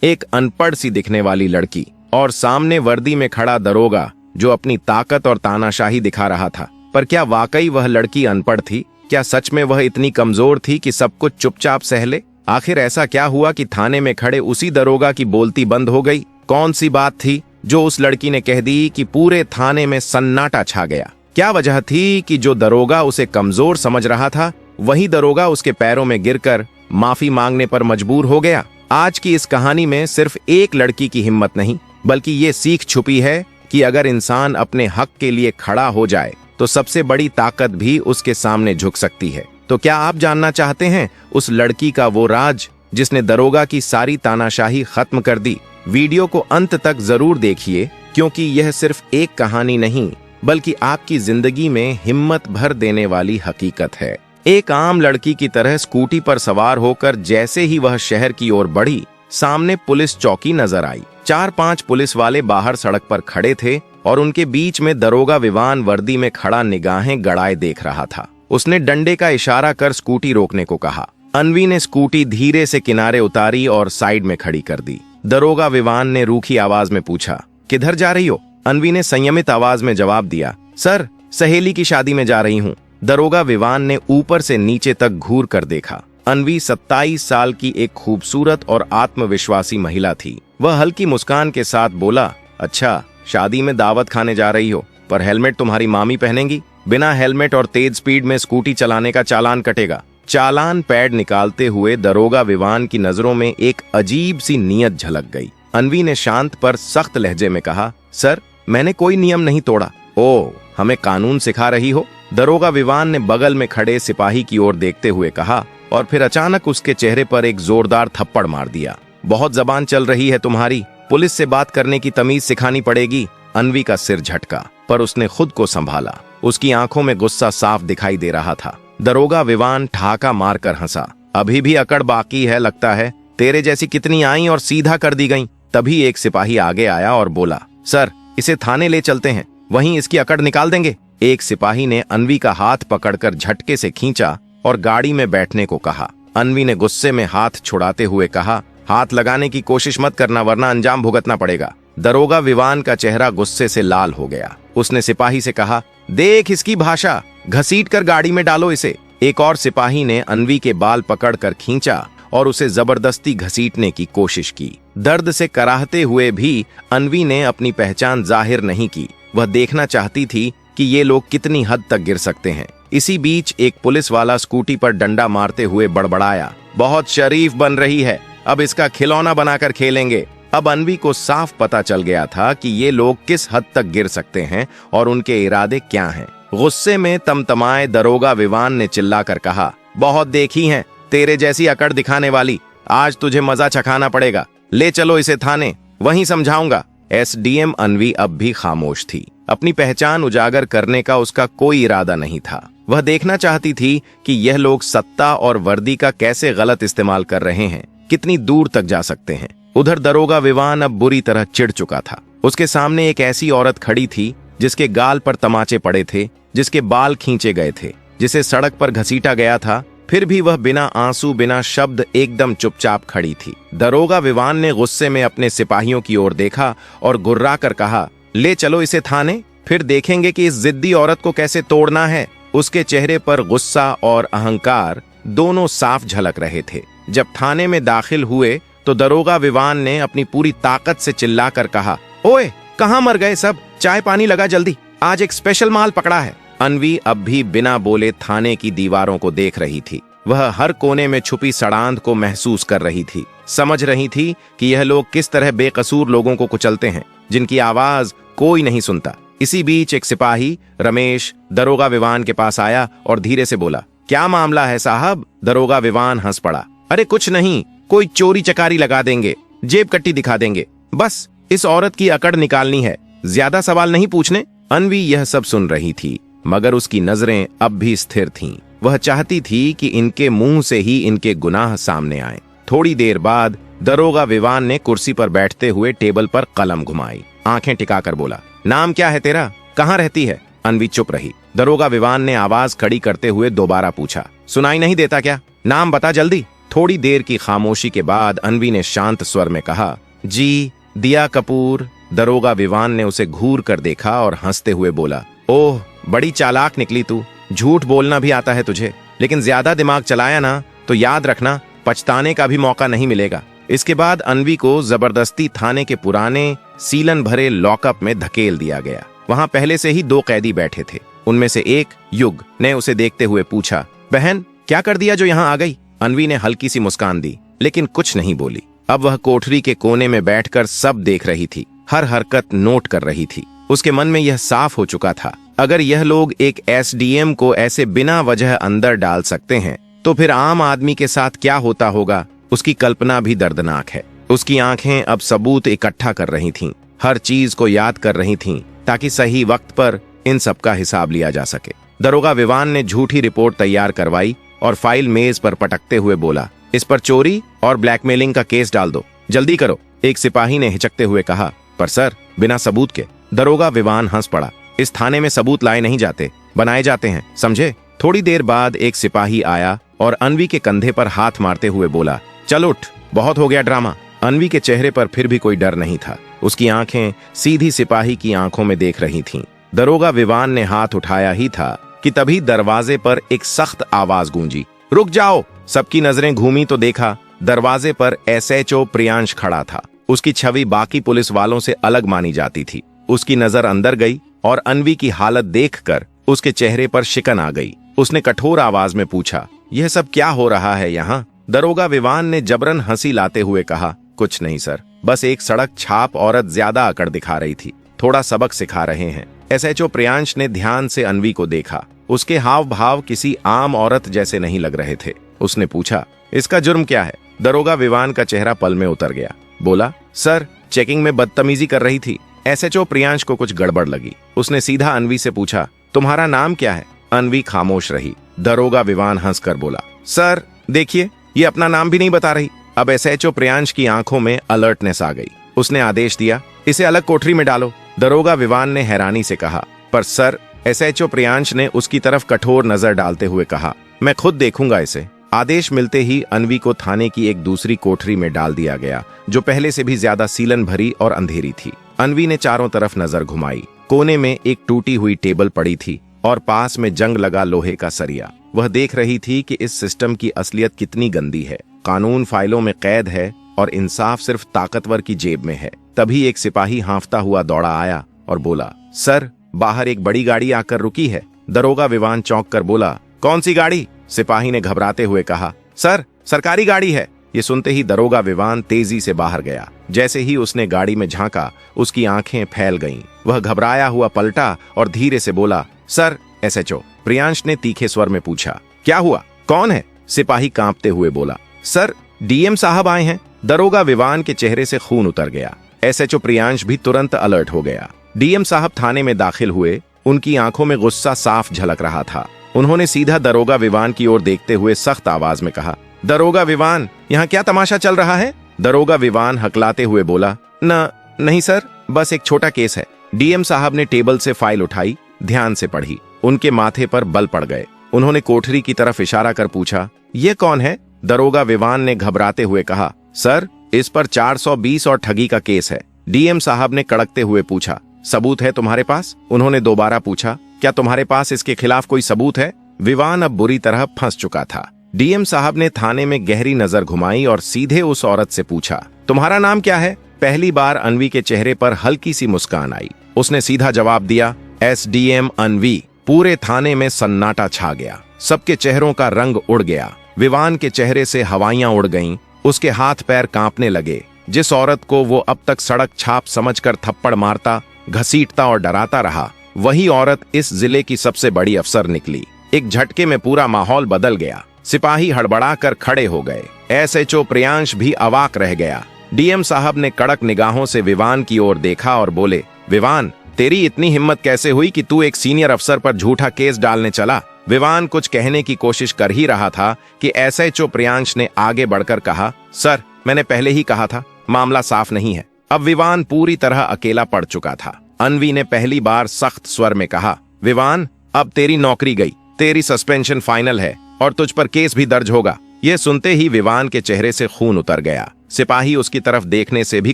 एक अनपढ़ सी दिखने वाली लड़की और सामने वर्दी में खड़ा दरोगा जो अपनी ताकत और तानाशाही दिखा रहा था। पर क्या वाकई वह लड़की अनपढ़ थी? क्या सच में वह इतनी कमजोर थी कि सब कुछ चुपचाप सह ले? आखिर ऐसा क्या हुआ कि थाने में खड़े उसी दरोगा की बोलती बंद हो गई? कौन सी बात थी जो उस लड़की ने कह दी कि पूरे थाने में सन्नाटा छा गया? क्या वजह थी कि जो दरोगा उसे कमजोर समझ रहा था वही दरोगा उसके पैरों में गिरकर माफी मांगने पर मजबूर हो गया? आज की इस कहानी में सिर्फ एक लड़की की हिम्मत नहीं बल्कि ये सीख छुपी है कि अगर इंसान अपने हक के लिए खड़ा हो जाए तो सबसे बड़ी ताकत भी उसके सामने झुक सकती है। तो क्या आप जानना चाहते हैं उस लड़की का वो राज जिसने दरोगा की सारी तानाशाही खत्म कर दी? वीडियो को अंत तक जरूर देखिए क्योंकि यह सिर्फ एक कहानी नहीं बल्कि आपकी जिंदगी में हिम्मत भर देने वाली हकीकत है। एक आम लड़की की तरह स्कूटी पर सवार होकर जैसे ही वह शहर की ओर बढ़ी, सामने पुलिस चौकी नजर आई। 4-5 पुलिस वाले बाहर सड़क पर खड़े थे और उनके बीच में दरोगा विवान वर्दी में खड़ा निगाहें गड़ाए देख रहा था। उसने डंडे का इशारा कर स्कूटी रोकने को कहा। अनवी ने स्कूटी धीरे से किनारे उतारी और साइड में खड़ी कर दी। दरोगा विवान ने रूखी आवाज में पूछा, किधर जा रही हो? अनवी ने संयमित आवाज में जवाब दिया, सर, सहेली की शादी में जा रही हूँ। दरोगा विवान ने ऊपर से नीचे तक घूर कर देखा। अनवी 27 साल की एक खूबसूरत और आत्मविश्वासी महिला थी। वह हल्की मुस्कान के साथ बोला, अच्छा, शादी में दावत खाने जा रही हो, पर हेलमेट तुम्हारी मामी पहनेंगी। बिना हेलमेट और तेज स्पीड में स्कूटी चलाने का चालान कटेगा। चालान पैड निकालते हुए दरोगा विवान की नजरों में एक अजीब सी नीयत झलक गई। अनवी ने शांत पर सख्त लहजे में कहा, सर, मैंने कोई नियम नहीं तोड़ा। ओह, हमें कानून सिखा रही हो? दरोगा विवान ने बगल में खड़े सिपाही की ओर देखते हुए कहा और फिर अचानक उसके चेहरे पर एक जोरदार थप्पड़ मार दिया। बहुत जबान चल रही है तुम्हारी, पुलिस से बात करने की तमीज सिखानी पड़ेगी। अनवी का सिर झटका पर उसने खुद को संभाला। उसकी आंखों में गुस्सा साफ दिखाई दे रहा था। दरोगा विवान ठहाका मारकर हंसा, अभी भी अकड़ बाकी है लगता है। तेरे जैसी कितनी आई और सीधा कर दी गई। तभी एक सिपाही आगे आया और बोला, सर, इसे थाने ले चलते हैं, वहीं इसकी अकड़ निकाल देंगे। एक सिपाही ने अनवी का हाथ पकड़कर झटके से खींचा और गाड़ी में बैठने को कहा। अनवी ने गुस्से में हाथ छुड़ाते हुए कहा, हाथ लगाने की कोशिश मत करना वरना अंजाम भुगतना पड़ेगा। दरोगा विवान का चेहरा गुस्से से लाल हो गया। उसने सिपाही से कहा, देख इसकी भाषा, घसीट कर गाड़ी में डालो इसे। एक और सिपाही ने अनवी के बाल पकड़कर खींचा और उसे जबरदस्ती घसीटने की कोशिश की। दर्द से कराहते हुए भी अनवी ने अपनी पहचान जाहिर नहीं की। वह देखना चाहती थी कि ये लोग कितनी हद तक गिर सकते हैं। इसी बीच एक पुलिस वाला स्कूटी पर डंडा मारते हुए बड़बड़ाया, बहुत शरीफ बन रही है, अब इसका खिलौना बनाकर खेलेंगे। अब अनवी को साफ पता चल गया था कि ये लोग किस हद तक गिर सकते हैं और उनके इरादे क्या हैं। गुस्से में तमतमाए दरोगा विवान ने चिल्लाकर कहा, बहुत देखी हैं तेरे जैसी अकड़ दिखाने वाली, आज तुझे मजा चखाना पड़ेगा। ले चलो इसे थाने, वहीं समझाऊंगा। एसडीएम अनवी अब भी खामोश थी। अपनी पहचान उजागर करने का उसका कोई इरादा नहीं था। वह देखना चाहती थी कि यह लोग सत्ता और वर्दी का कैसे गलत इस्तेमाल कर रहे हैं, कितनी दूर तक जा सकते हैं। उधर दरोगा विवान अब बुरी तरह चिढ़ चुका था। उसके सामने एक ऐसी औरत खड़ी थी जिसके गाल पर तमाचे पड़े थे, जिसके बाल खींचे गए थे, जिसे सड़क पर घसीटा गया था, फिर भी वह बिना आंसू बिना शब्द एकदम चुपचाप खड़ी थी। दरोगा विवान ने गुस्से में अपने सिपाहियों की ओर देखा और गुर्रा कर कहा, ले चलो इसे थाने, फिर देखेंगे कि इस जिद्दी औरत को कैसे तोड़ना है। उसके चेहरे पर गुस्सा और अहंकार दोनों साफ झलक रहे थे। जब थाने में दाखिल हुए तो दरोगा विवान ने अपनी पूरी ताकत से चिल्लाकर कहा, ओए, कहाँ मर गए सब? चाय पानी लगा जल्दी, आज एक स्पेशल माल पकड़ा है। अनवी अब भी बिना बोले थाने की दीवारों को देख रही थी। वह हर कोने में छुपी सड़ांध को महसूस कर रही थी। समझ रही थी कि यह लोग किस तरह बेकसूर लोगों को कुचलते हैं, जिनकी आवाज कोई नहीं सुनता। इसी बीच एक सिपाही रमेश दरोगा विवान के पास आया और धीरे से बोला, क्या मामला है साहब? दरोगा विवान हंस पड़ा, अरे कुछ नहीं, कोई चोरी चकारी लगा देंगे, जेब कट्टी दिखा देंगे, बस इस औरत की अकड़ निकालनी है, ज्यादा सवाल नहीं पूछने। अनवी यह सब सुन रही थी मगर उसकी नजरें अब भी स्थिर थीं। वह चाहती थी कि इनके मुंह से ही इनके गुनाह सामने आए। थोड़ी देर बाद दरोगा विवान ने कुर्सी पर बैठते हुए टेबल पर कलम घुमाई, आंखें टिकाकर बोला, नाम क्या है तेरा? कहाँ रहती है? अनवी चुप रही। दरोगा विवान ने आवाज खड़ी करते हुए दोबारा पूछा, सुनाई नहीं देता क्या? नाम बता जल्दी। थोड़ी देर की खामोशी के बाद अनवी ने शांत स्वर में कहा, जी दिया कपूर। दरोगा विवान ने उसे घूर कर देखा और हंसते हुए बोला, ओह बड़ी चालाक निकली तू, झूठ बोलना भी आता है तुझे, लेकिन ज्यादा दिमाग चलाया ना तो याद रखना पछताने का भी मौका नहीं मिलेगा। इसके बाद अनवी को जबरदस्ती थाने के पुराने सीलन भरे लॉकअप में धकेल दिया गया। वहां पहले से ही 2 कैदी बैठे थे। उनमें से एक, युग, ने उसे देखते हुए पूछा, बहन क्या कर दिया जो यहाँ आ गई? अनवी ने हल्की सी मुस्कान दी, लेकिन कुछ नहीं बोली। अब वह कोठरी के कोने में बैठकर सब देख रही थी, हर हरकत नोट कर रही थी। उसके मन में यह साफ हो चुका था, अगर यह लोग एक एसडीएम को ऐसे बिना वजह अंदर डाल सकते हैं तो फिर आम आदमी के साथ क्या होता होगा, उसकी कल्पना भी दर्दनाक है। उसकी आंखें अब सबूत इकट्ठा कर रही थीं, हर चीज को याद कर रही थीं, ताकि सही वक्त पर इन सब का हिसाब लिया जा सके। दरोगा विवान ने झूठी रिपोर्ट तैयार करवाई और फाइल मेज पर पटकते हुए बोला, इस पर चोरी और ब्लैकमेलिंग का केस डाल दो, जल्दी करो। एक सिपाही ने हिचकते हुए कहा, पर सर बिना सबूत के। दरोगा विवान हंस पड़ा, इस थाने में सबूत लाए नहीं जाते, बनाए जाते हैं, समझे? थोड़ी देर बाद एक सिपाही आया और अनवी के कंधे पर हाथ मारते हुए बोला, चल उठ, बहुत हो गया ड्रामा। अनवी के चेहरे पर फिर भी कोई डर नहीं था, उसकी आंखें सीधी सिपाही की आंखों में देख रही थीं। दरोगा विवान ने हाथ उठाया ही था कि तभी दरवाजे पर एक सख्त आवाज गूंजी, रुक जाओ। सबकी नजरें घूमी तो देखा दरवाजे पर एसएचओ प्रियांश खड़ा था। उसकी छवि बाकी पुलिस वालों से अलग मानी जाती थी। उसकी नजर अंदर गई और अनवी की हालत देखकर उसके चेहरे पर शिकन आ गई। उसने कठोर आवाज में पूछा, यह सब क्या हो रहा है यहाँ? दरोगा विवान ने जबरन हंसी लाते हुए कहा, कुछ नहीं सर, बस एक सड़क छाप औरत ज्यादा अकड़ दिखा रही थी, थोड़ा सबक सिखा रहे हैं। एसएचओ प्रियांश ने ध्यान से अनवी को देखा, उसके हाव भाव किसी आम औरत जैसे नहीं लग रहे थे। उसने पूछा, इसका जुर्म क्या है? दरोगा विवान का चेहरा पल में उतर गया, बोला, सर चेकिंग में बदतमीजी कर रही थी। एसएचओ प्रियांश को कुछ गड़बड़ लगी, उसने सीधा अनवी से पूछा, तुम्हारा नाम क्या है? अनवी खामोश रही। दरोगा विवान हंसकर बोला, सर देखिए ये अपना नाम भी नहीं बता रही। अब एसएचओ प्रियांश की आंखों में अलर्टनेस आ गई। उसने आदेश दिया, इसे अलग कोठरी में डालो। दरोगा विवान ने हैरानी से कहा, पर सर। एसएचओ प्रियांश ने उसकी तरफ कठोर नजर डालते हुए कहा, मैं खुद देखूंगा इसे। आदेश मिलते ही अनवी को थाने की एक दूसरी कोठरी में डाल दिया गया, जो पहले से भी ज्यादा सीलन भरी और अंधेरी थी। अनवी ने चारों तरफ नजर घुमाई। कोने में एक टूटी हुई टेबल पड़ी थी और पास में जंग लगा लोहे का सरिया। वह देख रही थी कि इस सिस्टम की असलियत कितनी गंदी है। कानून फाइलों में कैद है और इंसाफ सिर्फ ताकतवर की जेब में है। तभी एक सिपाही हांफता हुआ दौड़ा आया और बोला, सर बाहर एक बड़ी गाड़ी आकर रुकी है। दरोगा विवान चौंक कर बोला, कौन सी गाड़ी? सिपाही ने घबराते हुए कहा, सर सरकारी गाड़ी है। ये सुनते ही दरोगा विवान तेजी से बाहर गया। जैसे ही उसने गाड़ी में झांका, उसकी आंखें फैल गईं। वह घबराया हुआ पलटा और धीरे से बोला, सर। एसएचओ प्रियांश ने तीखे स्वर में पूछा, क्या हुआ, कौन है? सिपाही कांपते हुए बोला, सर डीएम साहब आए हैं। दरोगा विवान के चेहरे से खून उतर गया। एसएचओ प्रियांश भी तुरंत अलर्ट हो गया। डीएम साहब थाने में दाखिल हुए। उनकी आंखों में गुस्सा साफ झलक रहा था। उन्होंने सीधा दरोगा विवान की ओर देखते हुए सख्त आवाज में कहा, दरोगा विवान, यहाँ क्या तमाशा चल रहा है? दरोगा विवान हकलाते हुए बोला, नहीं सर, बस एक छोटा केस है। डीएम साहब ने टेबल से फाइल उठाई, ध्यान से पढ़ी। उनके माथे पर बल पड़ गए। उन्होंने कोठरी की तरफ इशारा कर पूछा, ये कौन है? दरोगा विवान ने घबराते हुए कहा, सर इस पर 420 और ठगी का केस है। डीएम साहब ने कड़कते हुए पूछा, सबूत है तुम्हारे पास? उन्होंने दोबारा पूछा, क्या तुम्हारे पास इसके खिलाफ कोई सबूत है? विवान अब बुरी तरह फंस चुका था। डीएम साहब ने थाने में गहरी नजर घुमाई और सीधे उस औरत से पूछा, तुम्हारा नाम क्या है? पहली बार अनवी के चेहरे पर हल्की सी मुस्कान आई। उसने सीधा जवाब दिया, एसडीएम अनवी। पूरे थाने में सन्नाटा छा गया। सबके चेहरों का रंग उड़ गया। विवान के चेहरे से हवाइयां उड़ गईं। उसके हाथ पैर कांपने लगे। जिस औरत को वो अब तक सड़क छाप समझकर थप्पड़ मारता, घसीटता और डराता रहा, वही औरत इस जिले की सबसे बड़ी अफसर निकली। एक झटके में पूरा माहौल बदल गया। सिपाही हड़बड़ाकर खड़े हो गए। एसएचओ प्रियांश भी अवाक रह गया। डीएम साहब ने कड़क निगाहों से विवान की ओर देखा और बोले, विवान, तेरी इतनी हिम्मत कैसे हुई कि तू एक सीनियर अफसर पर झूठा केस डालने चला? विवान कुछ कहने की कोशिश कर ही रहा था कि एसएचओ प्रियांश ने आगे बढ़कर कहा, सर मैंने पहले ही कहा था, मामला साफ नहीं है। अब विवान पूरी तरह अकेला पड़ चुका था। अनवी ने पहली बार सख्त स्वर में कहा, विवान अब तेरी नौकरी गई, तेरी सस्पेंशन फाइनल है और तुझ पर केस भी दर्ज होगा। यह सुनते ही विवान के चेहरे से खून उतर गया। सिपाही उसकी तरफ देखने से भी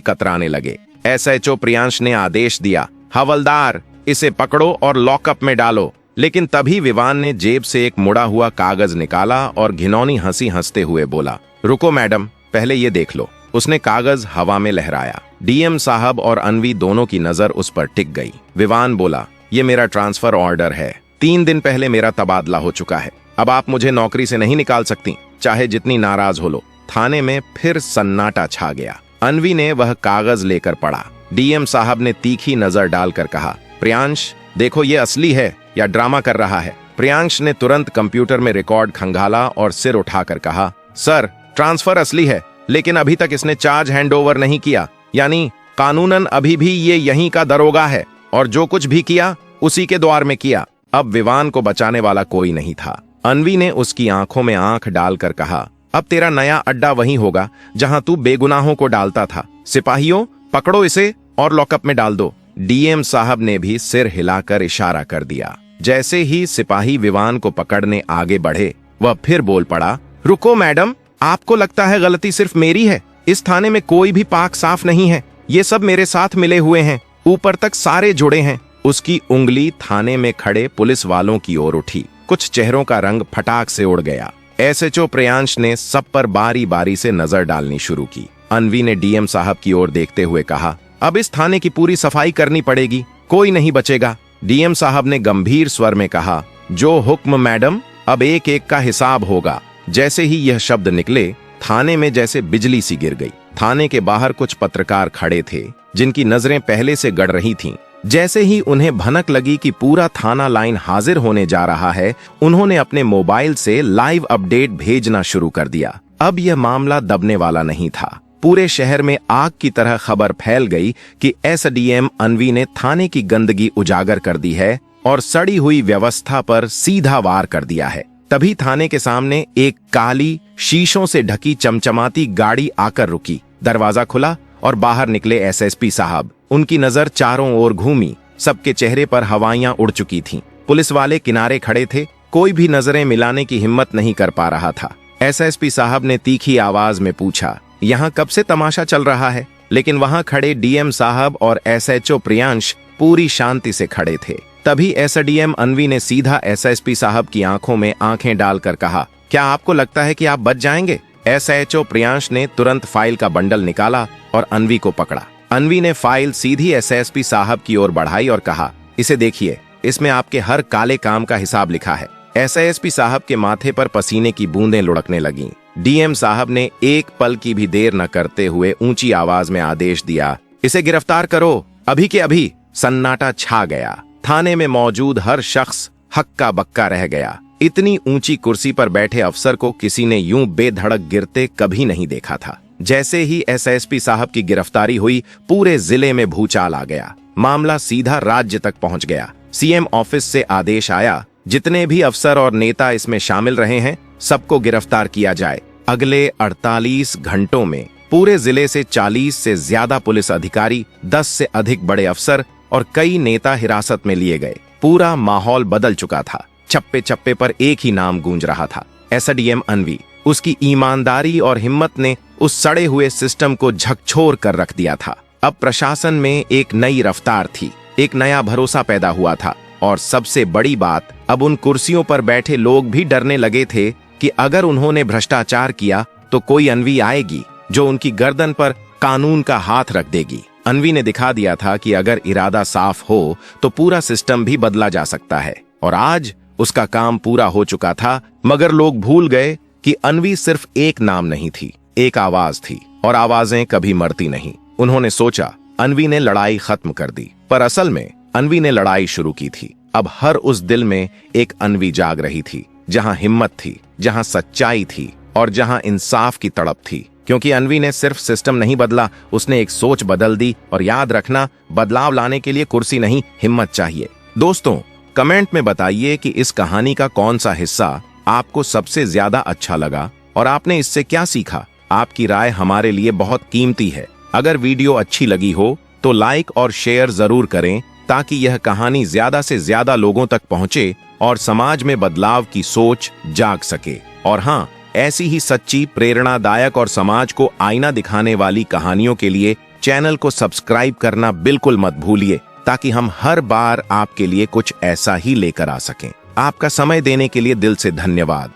कतराने लगे। एसएचओ प्रियांश ने आदेश दिया, हवलदार इसे पकड़ो और लॉकअप में डालो। लेकिन तभी विवान ने जेब से एक मुड़ा हुआ कागज निकाला और घिनौनी हंसी हंसते हुए बोला, रुको मैडम, पहले ये देख लो। उसने कागज हवा में लहराया। डीएम साहब और अनवी दोनों की नजर उस पर टिक गई। विवान बोला, ये मेरा ट्रांसफर ऑर्डर है। 3 दिन पहले मेरा तबादला हो चुका है। अब आप मुझे नौकरी से नहीं निकाल सकती, चाहे जितनी नाराज हो लो। थाने में फिर सन्नाटा छा गया। अनवी ने वह कागज लेकर पढ़ा। डीएम साहब ने तीखी नजर डालकर कहा, प्रियांश देखो ये असली है या ड्रामा कर रहा है। प्रियांश ने तुरंत कंप्यूटर में रिकॉर्ड खंगाला और सिर उठाकर कहा, सर ट्रांसफर असली है, लेकिन अभी तक इसने चार्ज हैंडओवर नहीं किया। यानी कानूनन अभी भी ये यहीं का दरोगा है और जो कुछ भी किया उसी के द्वार में किया। अब विवान को बचाने वाला कोई नहीं था। अनवी ने उसकी आंखों में आंख डालकर कहा, अब तेरा नया अड्डा वहीं होगा जहां तू बेगुनाहों को डालता था। सिपाहियों पकड़ो इसे और लॉकअप में डाल दो। डीएम साहब ने भी सिर हिलाकर इशारा कर दिया। जैसे ही सिपाही विवान को पकड़ने आगे बढ़े, वह फिर बोल पड़ा, रुको मैडम, आपको लगता है गलती सिर्फ मेरी है। इस थाने में कोई भी पाक साफ नहीं है। ये सब मेरे साथ मिले हुए हैं, ऊपर तक सारे जुड़े हैं। उसकी उंगली थाने में खड़े पुलिस वालों की ओर उठी। कुछ चेहरों का रंग फटाक से उड़ गया। एसएचओ प्रियांश ने सब पर बारी बारी से नजर डालनी शुरू की। अनवी ने डीएम साहब की ओर देखते हुए कहा, अब इस थाने की पूरी सफाई करनी पड़ेगी, कोई नहीं बचेगा। डीएम साहब ने गंभीर स्वर में कहा, जो हुक्म मैडम, अब एक एक का हिसाब होगा। जैसे ही यह शब्द निकले, थाने में जैसे बिजली सी गिर गई। थाने के बाहर कुछ पत्रकार खड़े थे, जिनकी नजरें पहले से गड़ रही थीं। जैसे ही उन्हें भनक लगी कि पूरा थाना लाइन हाजिर होने जा रहा है, उन्होंने अपने मोबाइल से लाइव अपडेट भेजना शुरू कर दिया। अब यह मामला दबने वाला नहीं था। पूरे शहर में आग की तरह खबर फैल गई कि एसडीएम अनवी ने थाने की गंदगी उजागर कर दी है और सड़ी हुई व्यवस्था पर सीधा वार कर दिया है। तभी थाने के सामने एक काली शीशों से ढकी चमचमाती गाड़ी आकर रुकी। दरवाजा खुला और बाहर निकले एसएसपी साहब। उनकी नजर चारों ओर घूमी। सबके चेहरे पर हवाइयां उड़ चुकी थीं। पुलिस वाले किनारे खड़े थे, कोई भी नजरें मिलाने की हिम्मत नहीं कर पा रहा था। एसएसपी साहब ने तीखी आवाज में पूछा, यहाँ कब से तमाशा चल रहा है? लेकिन वहां खड़े डीएम साहब और एसएचओ प्रियांश पूरी शांति से खड़े थे। तभी एसडीएम अनवी ने सीधा एसएसपी साहब की आंखों में आंखें डालकर कहा, क्या आपको लगता है कि आप बच जाएंगे? एसएचओ प्रियांश ने तुरंत फाइल का बंडल निकाला और अनवी को पकड़ा। अनवी ने फाइल सीधी एसएसपी साहब की ओर बढ़ाई और कहा, इसे देखिए, इसमें आपके हर काले काम का हिसाब लिखा है। एसएसपी साहब के माथे पर पसीने की बूंदें लुढ़कने लगीं। डीएम साहब ने एक पल की भी देर न करते हुए ऊंची आवाज में आदेश दिया, इसे गिरफ्तार करो, अभी के अभी। सन्नाटा छा गया। थाने में मौजूद हर शख्स हक्का बक्का रह गया। इतनी ऊंची कुर्सी पर बैठे अफसर को किसी ने यूं बेधड़क गिरते कभी नहीं देखा था। जैसे ही एसएसपी साहब की गिरफ्तारी हुई, पूरे जिले में भूचाल आ गया। मामला सीधा राज्य तक पहुंच गया। सीएम ऑफिस से आदेश आया, जितने भी अफसर और नेता इसमें शामिल रहे हैं, सबको गिरफ्तार किया जाए। अगले 48 घंटों में पूरे जिले से 40 से ज्यादा पुलिस अधिकारी, 10 से अधिक बड़े अफसर और कई नेता हिरासत में लिए गए। पूरा माहौल बदल चुका था। चप्पे चप्पे पर एक ही नाम गूंज रहा था, एसडीएम अनवी। उसकी ईमानदारी और हिम्मत ने उस सड़े हुए सिस्टम को झकझोर कर रख दिया था। अब प्रशासन में एक नई रफ्तार थी, एक नया भरोसा पैदा हुआ था। और सबसे बड़ी बात, अब उन कुर्सियों पर बैठे लोग भी डरने लगे थे कि अगर उन्होंने भ्रष्टाचार किया तो कोई अनवी आएगी जो उनकी गर्दन पर कानून का हाथ रख देगी। अनवी ने दिखा दिया था कि अगर इरादा साफ हो तो पूरा सिस्टम भी बदला जा सकता है। और आज उसका काम पूरा हो चुका था। मगर लोग भूल गए कि अनवी सिर्फ एक नाम नहीं थी, एक आवाज थी, और आवाजें कभी मरती नहीं। उन्होंने सोचा अनवी ने लड़ाई खत्म कर दी, पर असल में अनवी ने लड़ाई शुरू की थी। अब हर उस दिल में एक अनवी जाग रही थी, जहां हिम्मत थी, जहां सच्चाई थी और जहां इंसाफ की तड़प थी। क्योंकि अनवी ने सिर्फ सिस्टम नहीं बदला, उसने एक सोच बदल दी। और याद रखना, बदलाव लाने के लिए कुर्सी नहीं, हिम्मत चाहिए। दोस्तों, कमेंट में बताइए कि इस कहानी का कौन सा हिस्सा आपको सबसे ज्यादा अच्छा लगा और आपने इससे क्या सीखा। आपकी राय हमारे लिए बहुत कीमती है। अगर वीडियो अच्छी लगी हो तो लाइक और शेयर जरूर करें, ताकि यह कहानी ज्यादा से ज्यादा लोगों तक पहुंचे और समाज में बदलाव की सोच जाग सके। और हाँ, ऐसी ही सच्ची, प्रेरणादायक और समाज को आईना दिखाने वाली कहानियों के लिए चैनल को सब्सक्राइब करना बिल्कुल मत भूलिए, ताकि हम हर बार आपके लिए कुछ ऐसा ही लेकर आ सकें। आपका समय देने के लिए दिल से धन्यवाद।